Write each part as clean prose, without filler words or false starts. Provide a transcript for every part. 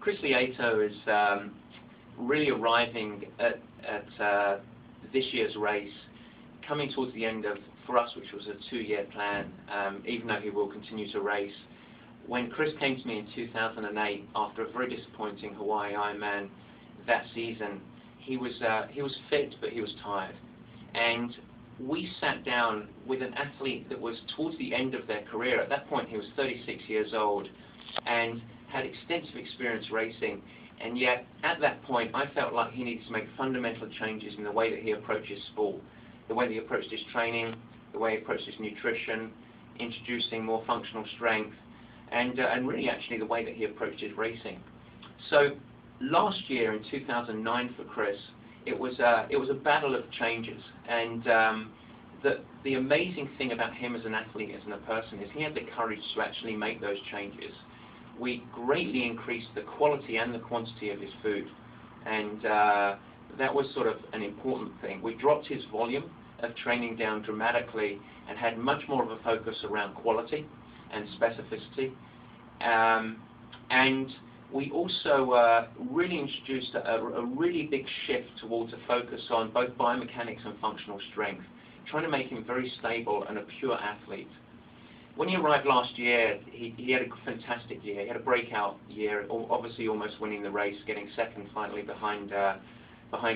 Chris Lieto is really arriving at this year's race, coming towards the end of, for us, which was a 2-year plan, even though he will continue to race. When Chris came to me in 2008, after a very disappointing Hawaii Ironman that season, he was fit, but he was tired. And we sat down with an athlete that was towards the end of their career. At that point, he was 36 years old and had extensive experience racing. And yet, at that point, I felt like he needed to make fundamental changes in the way that he approaches sport, the way that he approached his training, the way he approached his nutrition, introducing more functional strength, and really actually the way that he approached his racing. So last year in 2009 for Chris, it was a battle of changes, and the amazing thing about him as an athlete, as a person, is he had the courage to actually make those changes. We greatly increased the quality and the quantity of his food, and that was sort of an important thing. We dropped his volume of training down dramatically and had much more of a focus around quality and specificity. And we also really introduced a really big shift towards a focus on both biomechanics and functional strength, trying to make him very stable and a pure athlete. When he arrived last year, he had a fantastic year. He had a breakout year, obviously almost winning the race, getting second finally behind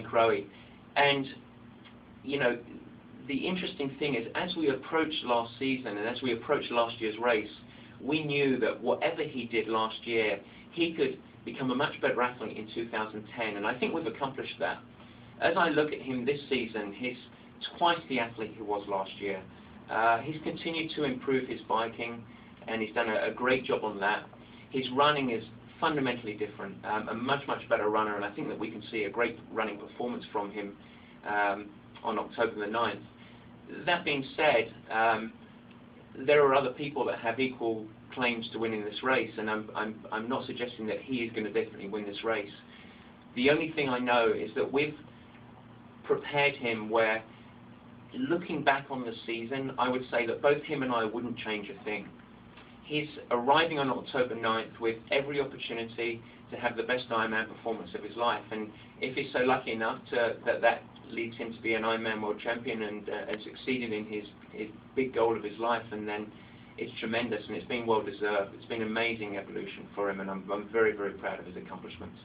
Crowe. And, you know, the interesting thing is, as we approached last season and as we approached last year's race, we knew that whatever he did last year, he could become a much better athlete in 2010, and I think we've accomplished that. As I look at him this season, he's twice the athlete he was last year. He's continued to improve his biking, and he's done a great job on that. His running is fundamentally different, a much, much better runner, and I think that we can see a great running performance from him on October the 9th. That being said, there are other people that have equal claims to winning this race, and I'm not suggesting that he is going to definitely win this race. The only thing I know is that we've prepared him where, looking back on the season, I would say that both him and I wouldn't change a thing. He's arriving on October 9th with every opportunity to have the best Ironman performance of his life, and if he's so lucky enough that leads him to be an Ironman world champion and succeeding in his big goal of his life, and then it's tremendous, and it's been well deserved. It's been an amazing evolution for him, and I'm very, very proud of his accomplishments.